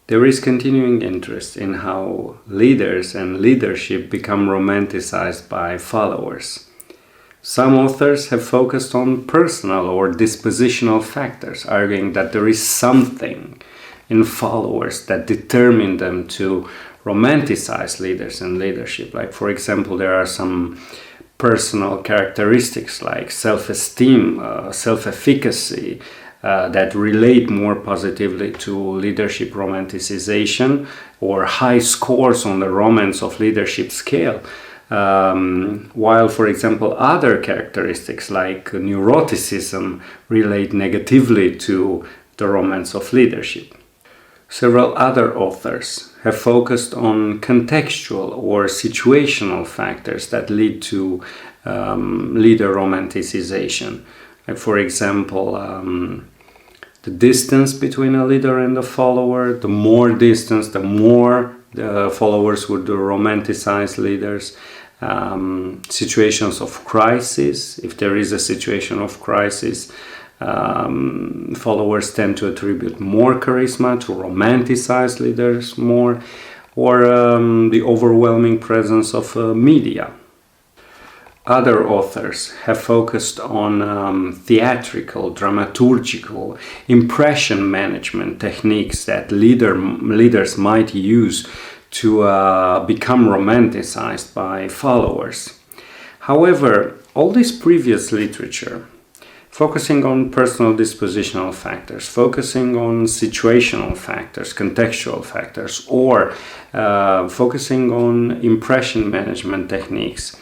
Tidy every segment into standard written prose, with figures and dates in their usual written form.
There is continuing interest in how leaders and leadership become romanticized by followers. Some authors have focused on personal or dispositional factors, arguing that there is something in followers that determine them to romanticize leaders and leadership. Like, for example, there are some personal characteristics like self-esteem, self-efficacy, that relate more positively to leadership romanticization, or high scores on the romance of leadership scale. While, for example, other characteristics like neuroticism relate negatively to the romance of leadership. Several other authors have focused on contextual or situational factors that lead to leader romanticization. Like, for example, the distance between a leader and a follower. The more distance, the more the followers would romanticize leaders. Situations of crisis. If there is a situation of crisis, followers tend to attribute more charisma, to romanticize leaders more, or the overwhelming presence of media. Other authors have focused on theatrical, dramaturgical, impression management techniques that leaders might use to become romanticized by followers. However, all this previous literature, focusing on personal dispositional factors, focusing on situational factors, contextual factors, or focusing on impression management techniques,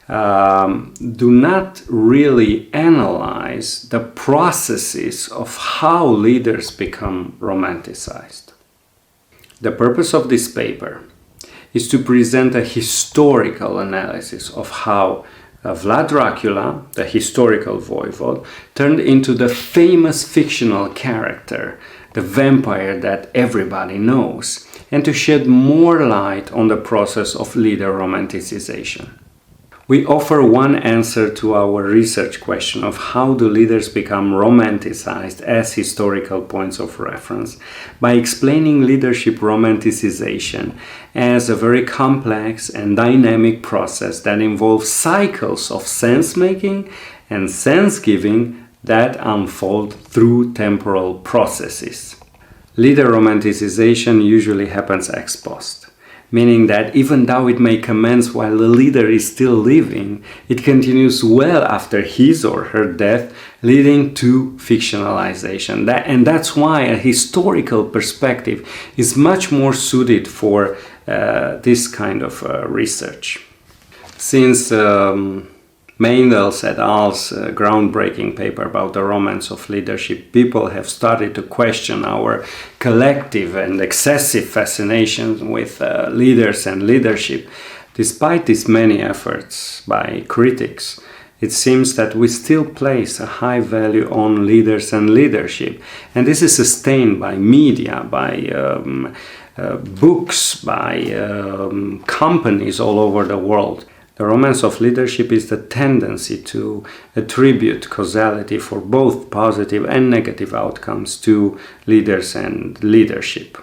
do not really analyze the processes of how leaders become romanticized. The purpose of this paper is to present a historical analysis of how Vlad Dracula, the historical voivode, turned into the famous fictional character, the vampire that everybody knows, and to shed more light on the process of leader romanticization. We offer one answer to our research question of how do leaders become romanticized as historical points of reference by explaining leadership romanticization as a very complex and dynamic process that involves cycles of sense-making and sense-giving that unfold through temporal processes. Leader romanticization usually happens ex post, meaning that even though it may commence while the leader is still living, it continues well after his or her death, leading to fictionalization. And that's why a historical perspective is much more suited for this kind of research. Since Miguel's et al.'s groundbreaking paper about the romance of leadership, people have started to question our collective and excessive fascination with leaders and leadership. Despite these many efforts by critics, it seems that we still place a high value on leaders and leadership, and this is sustained by media, by books, by companies all over the world. The romance of leadership is the tendency to attribute causality for both positive and negative outcomes to leaders and leadership.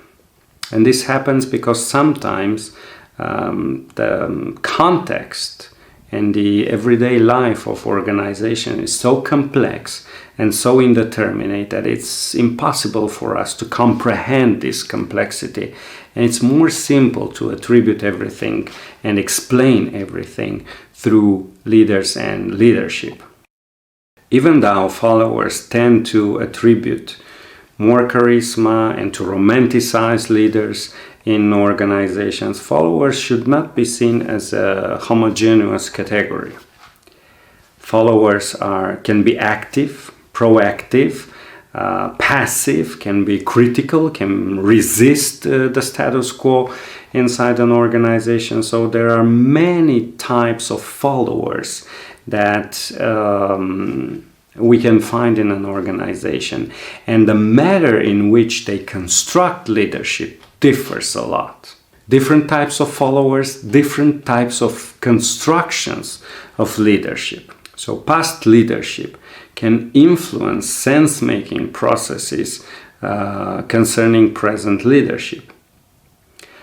And this happens because sometimes the context and the everyday life of organization is so complex and so indeterminate that it's impossible for us to comprehend this complexity. And it's more simple to attribute everything and explain everything through leaders and leadership. Even though followers tend to attribute more charisma and to romanticize leaders in organizations, followers should not be seen as a homogeneous category. Followers can be active, proactive, passive, can be critical, can resist the status quo inside an organization. So there are many types of followers that we can find in an organization, and the manner in which they construct leadership differs a lot. Different types of followers, different types of constructions of leadership. So past leadership can influence sense-making processes concerning present leadership.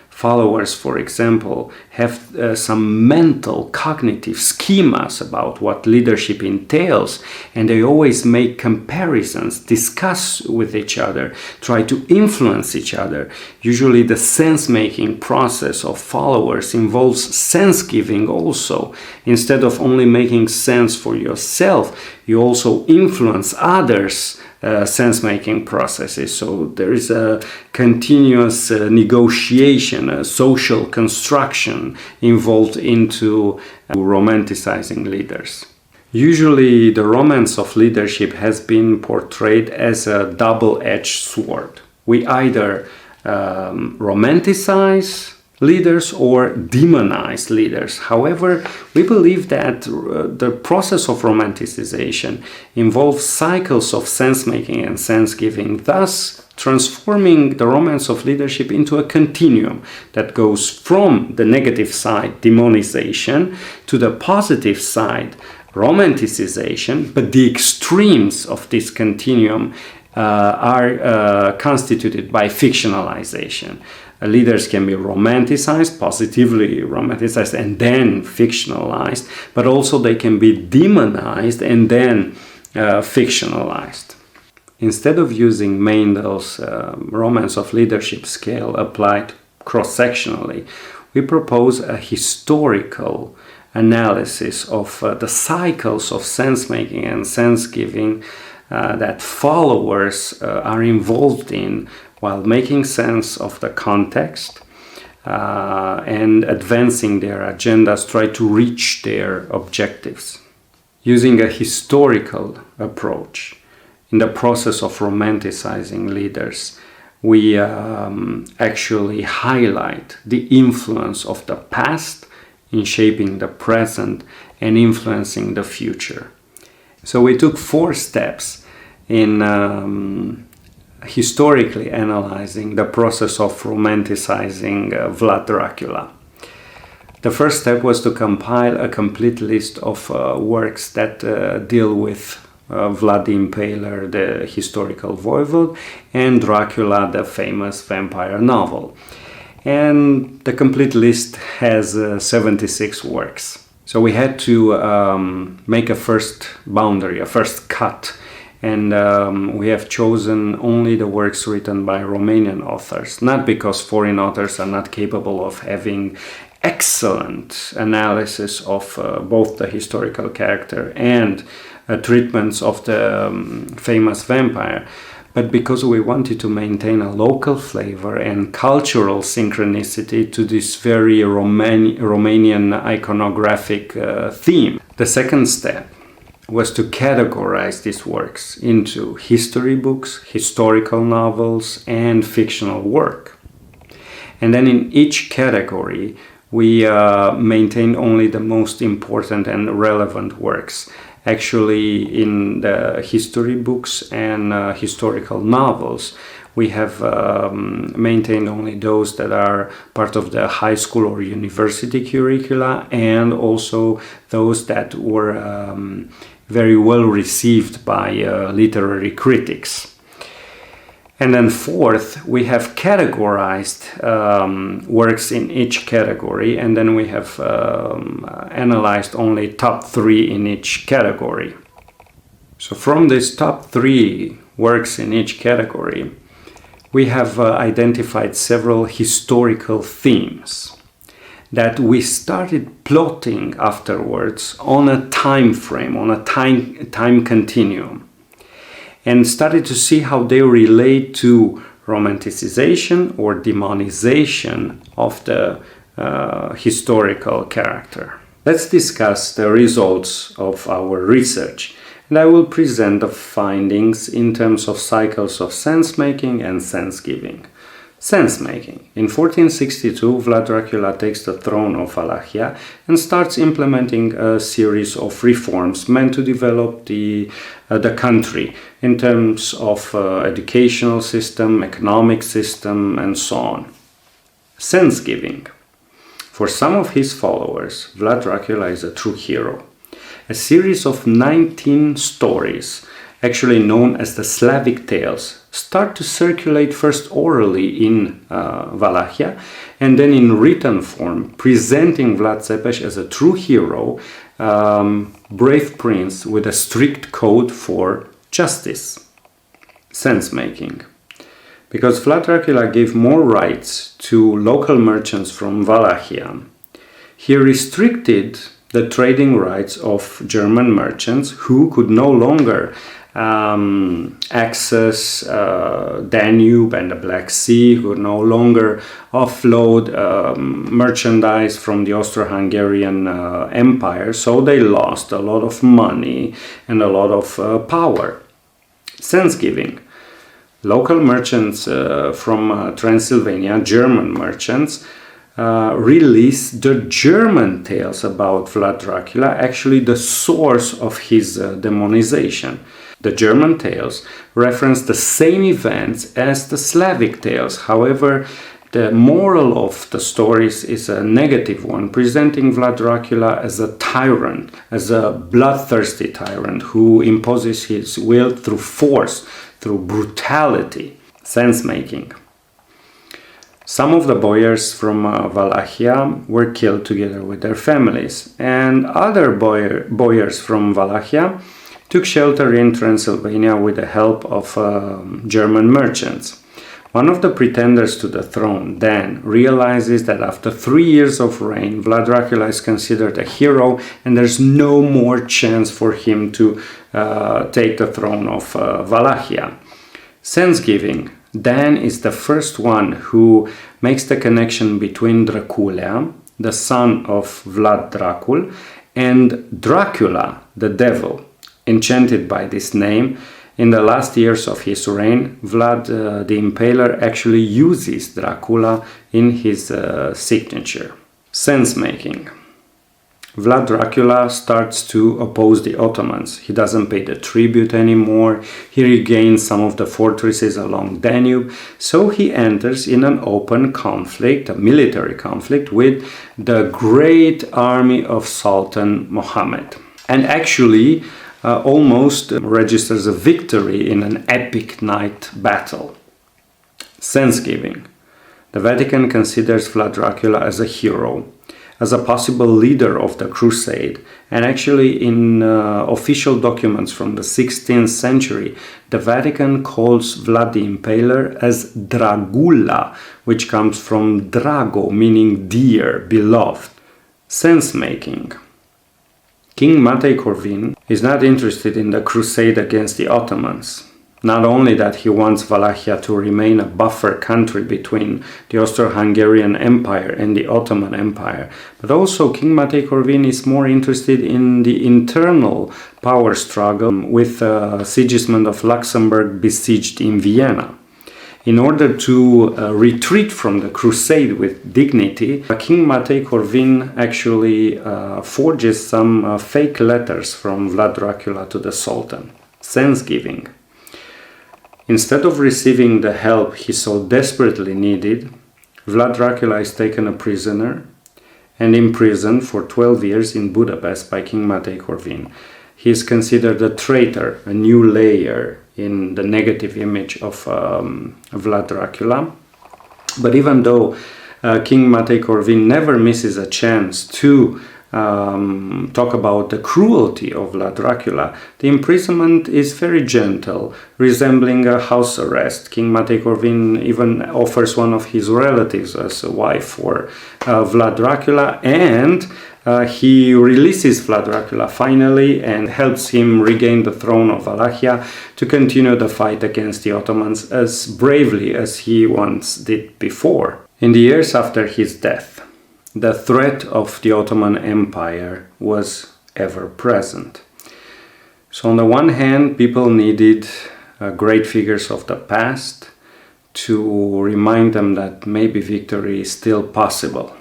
Followers, for example, have some mental cognitive schemas about what leadership entails, and they always make comparisons, discuss with each other, try to influence each other. Usually the sense-making process of followers involves sense-giving also. Instead of only making sense for yourself, you also influence others' sense-making processes. So there is a continuous negotiation, a social construction involved into romanticizing leaders. Usually the romance of leadership has been portrayed as a double-edged sword. We either romanticize leaders or demonize leaders. However, we believe that the process of romanticization involves cycles of sense-making and sense-giving, thus transforming the romance of leadership into a continuum that goes from the negative side, demonization, to the positive side, romanticization, but the extremes of this continuum are constituted by fictionalization. Leaders can be romanticized, positively romanticized, and then fictionalized, but also they can be demonized and then fictionalized. Instead of using Mendel's romance of leadership scale applied cross-sectionally, we propose a historical analysis of the cycles of sense-making and sense-giving that followers are involved in while making sense of the context and advancing their agendas, try to reach their objectives. Using a historical approach in the process of romanticizing leaders, we actually highlight the influence of the past in shaping the present and influencing the future. So we took 4 steps in historically analyzing the process of romanticizing Vlad Dracula. The first step was to compile a complete list of works that deal with Vlad the Impaler, the historical voivode, and Dracula, the famous vampire novel. And the complete list has 76 works. So we had to make a first boundary, a first cut. And we have chosen only the works written by Romanian authors, not because foreign authors are not capable of having excellent analysis of both the historical character and treatments of the famous vampire, but because we wanted to maintain a local flavor and cultural synchronicity to this very Romanian iconographic theme. The second step was to categorize these works into history books, historical novels, and fictional work. And then in each category, we maintained only the most important and relevant works. Actually, in the history books and historical novels, we have maintained only those that are part of the high school or university curricula, and also those that were very well received by literary critics. And then fourth, we have categorized works in each category, and then we have analyzed only top 3 in each category. So from these top 3 works in each category, we have identified several historical themes that we started plotting afterwards on a time frame, on a time continuum, and started to see how they relate to romanticization or demonization of the historical character. Let's discuss the results of our research, and I will present the findings in terms of cycles of sense-making and sense-giving. Sense-making. In 1462, Vlad Dracula takes the throne of Wallachia and starts implementing a series of reforms meant to develop the country in terms of educational system, economic system, and so on. Sense-giving. For some of his followers, Vlad Dracula is a true hero. A series of 19 stories actually known as the Slavic tales, start to circulate first orally in Wallachia and then in written form, presenting Vlad Țepeș as a true hero, brave prince with a strict code for justice. Sense making. Because Vlad Dracula gave more rights to local merchants from Wallachia, he restricted the trading rights of German merchants who could no longer access Danube and the Black Sea, who could no longer offload merchandise from the Austro-Hungarian Empire, so they lost a lot of money and a lot of power. Sense-giving. Local merchants from Transylvania, German merchants, released the German tales about Vlad Dracula, actually the source of his demonization. The German tales reference the same events as the Slavic tales. However, the moral of the stories is a negative one, presenting Vlad Dracula as a tyrant, as a bloodthirsty tyrant who imposes his will through force, through brutality. Sense-making. Some of the boyars from Wallachia were killed together with their families, and other boyars from Wallachia took shelter in Transylvania with the help of German merchants. One of the pretenders to the throne, Dan, realizes that after 3 years of reign, Vlad Dracula is considered a hero and there's no more chance for him to take the throne of Wallachia. Sense-giving. Dan is the first one who makes the connection between Dracula, the son of Vlad Dracul, and Dracula, the devil. Enchanted by this name, in the last years of his reign, Vlad the Impaler actually uses Dracula in his signature. Sense-making. Vlad Dracula starts to oppose the Ottomans. He doesn't pay the tribute anymore. He regains some of the fortresses along Danube. So he enters in an open conflict, a military conflict, with the great army of Sultan Mohammed. And actually almost registers a victory in an epic night battle. Sense-giving. The Vatican considers Vlad Dracula as a hero, as a possible leader of the crusade, and actually in official documents from the 16th century, the Vatican calls Vlad the Impaler as Dragula, which comes from drago, meaning dear, beloved. Sense-making. King Matei Corvin is not interested in the crusade against the Ottomans. Not only that he wants Wallachia to remain a buffer country between the Austro-Hungarian Empire and the Ottoman Empire, but also King Matei Corvin is more interested in the internal power struggle with Sigismund of Luxembourg besieged in Vienna. In order to retreat from the crusade with dignity, King Matei Corvin actually forges some fake letters from Vlad Dracula to the Sultan. Sense-giving. Instead of receiving the help he so desperately needed, Vlad Dracula is taken a prisoner and imprisoned for 12 years in Budapest by King Matei Corvin. He is considered a traitor, a new layer in the negative image of Vlad Dracula. But even though King Matei Corvin never misses a chance to talk about the cruelty of Vlad Dracula, the imprisonment is very gentle, resembling a house arrest. King Matei Corvin even offers one of his relatives as a wife for Vlad Dracula, and he releases Vlad Dracula finally and helps him regain the throne of Wallachia to continue the fight against the Ottomans as bravely as he once did before. In the years after his death, the threat of the Ottoman Empire was ever present. So on the one hand, people needed great figures of the past to remind them that maybe victory is still possible.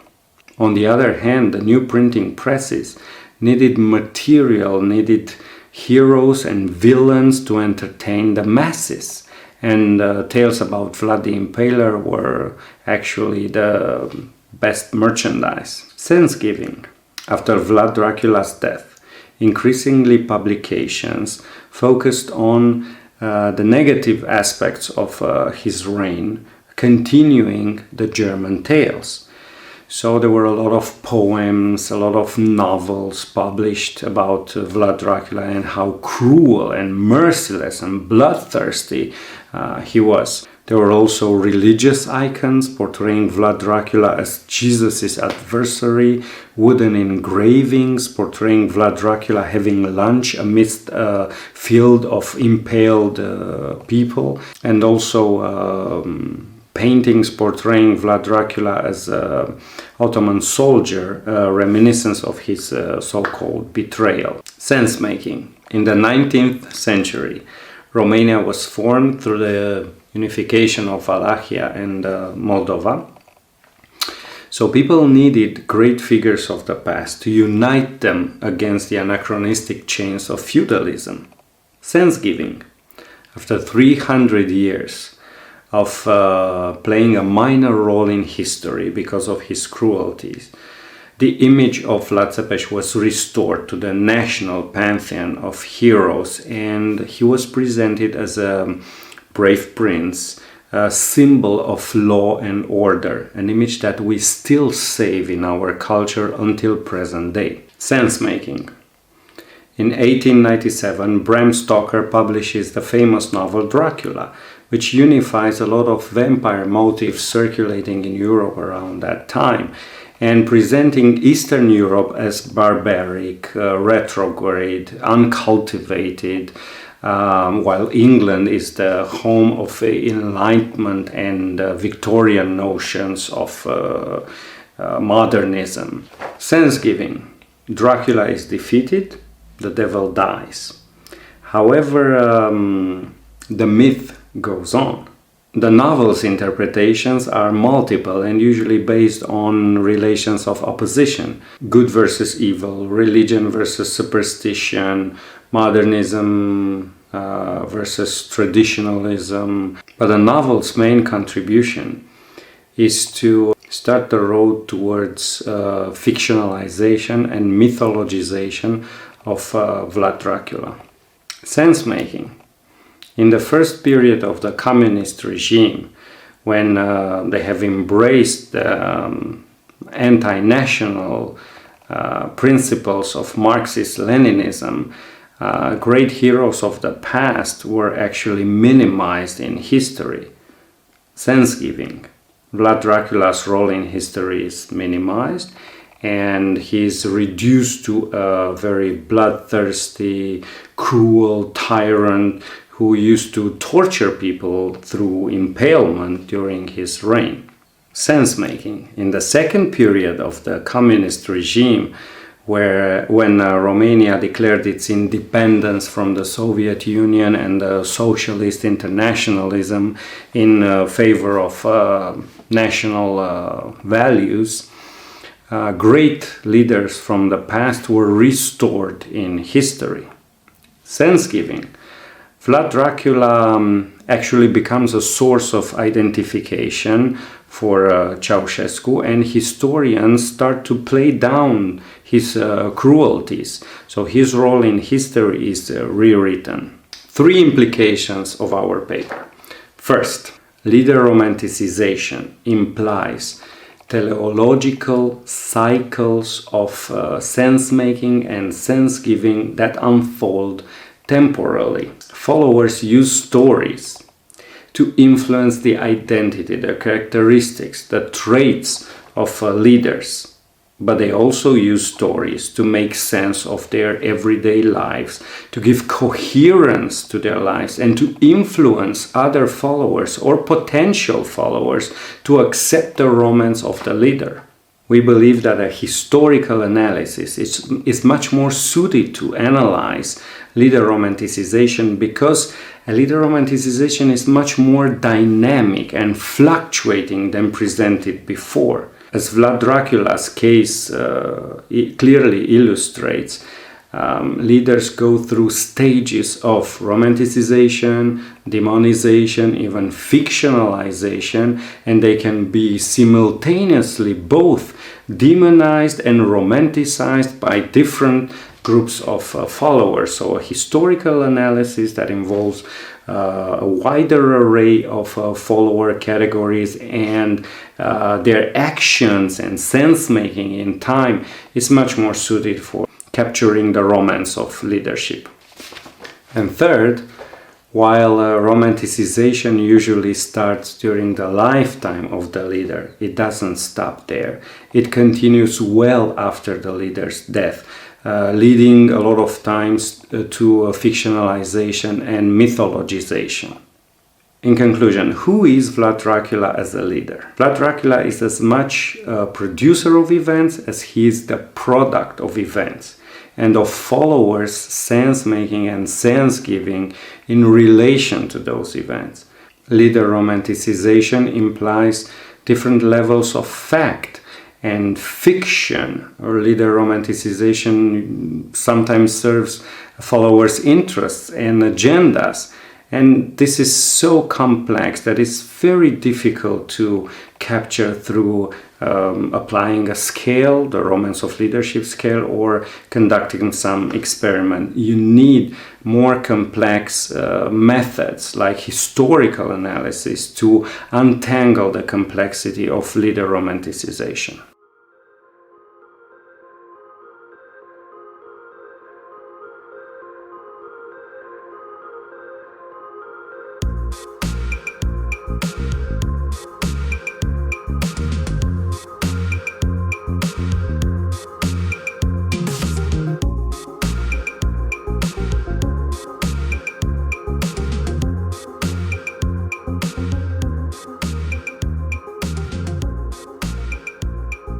On the other hand, the new printing presses needed material, needed heroes and villains to entertain the masses. And tales about Vlad the Impaler were actually the best merchandise. Sense-giving. After Vlad Dracula's death, increasingly publications focused on the negative aspects of his reign, continuing the German tales. So there were a lot of poems, a lot of novels published about Vlad Dracula and how cruel and merciless and bloodthirsty he was. There were also religious icons portraying Vlad Dracula as Jesus' adversary, wooden engravings portraying Vlad Dracula having lunch amidst a field of impaled people, and also paintings portraying Vlad Dracula as an Ottoman soldier, reminiscence of his so-called betrayal. Sense-making. In the 19th century, Romania was formed through the unification of Wallachia and Moldova. So people needed great figures of the past to unite them against the anachronistic chains of feudalism. Sense-giving. After 300 years of playing a minor role in history because of his cruelties, the image of Vlad Țepeș was restored to the national pantheon of heroes, and he was presented as a brave prince, a symbol of law and order, an image that we still save in our culture until present day. Sense-making. In 1897, Bram Stoker publishes the famous novel Dracula, which unifies a lot of vampire motifs circulating in Europe around that time, and presenting Eastern Europe as barbaric, retrograde, uncultivated, while England is the home of Enlightenment and Victorian notions of modernism. Sense-giving. Dracula is defeated, the devil dies. However, the myth goes on. The novel's interpretations are multiple and usually based on relations of opposition. Good versus evil, religion versus superstition, modernism versus traditionalism. But the novel's main contribution is to start the road towards fictionalization and mythologization of Vlad Dracula. Sense-making. In the first period of the communist regime, when they have embraced the anti-national principles of Marxist-Leninism, great heroes of the past were actually minimized in history. Sense-giving. Vlad Dracula's role in history is minimized, and he is reduced to a very bloodthirsty, cruel tyrant who used to torture people through impalement during his reign. Sense-making. In the second period of the communist regime, when Romania declared its independence from the Soviet Union and the socialist internationalism in favor of national values, great leaders from the past were restored in history. Sense-giving. Vlad Dracula actually becomes a source of identification for Ceausescu, and historians start to play down his cruelties. So his role in history is rewritten. 3 implications of our paper. First, leader romanticization implies teleological cycles of sense-making and sense-giving that unfold temporally. Followers use stories to influence the identity, the characteristics, the traits of leaders. But they also use stories to make sense of their everyday lives, to give coherence to their lives, and to influence other followers or potential followers to accept the romance of the leader. We believe that a historical analysis is much more suited to analyze leader romanticization, because a leader romanticization is much more dynamic and fluctuating than presented before. As Vlad Dracula's case clearly illustrates, leaders go through stages of romanticization, demonization, even fictionalization, and they can be simultaneously both demonized and romanticized by different groups of followers. So a historical analysis that involves a wider array of follower categories and their actions and sense making in time is much more suited for capturing the romance of leadership. And third, while romanticization usually starts during the lifetime of the leader, it doesn't stop there. It continues well after the leader's death, leading a lot of times to fictionalization and mythologization. In conclusion, who is Vlad Dracula as a leader? Vlad Dracula is as much a producer of events as he is the product of events and of followers' sense-making and sense-giving in relation to those events. Leader romanticization implies different levels of fact and fiction, or leader romanticization sometimes serves followers' interests and agendas. And this is so complex that it's very difficult to capture through applying a scale, the romance of leadership scale, or conducting some experiment. You need more complex methods like historical analysis to untangle the complexity of leader romanticization.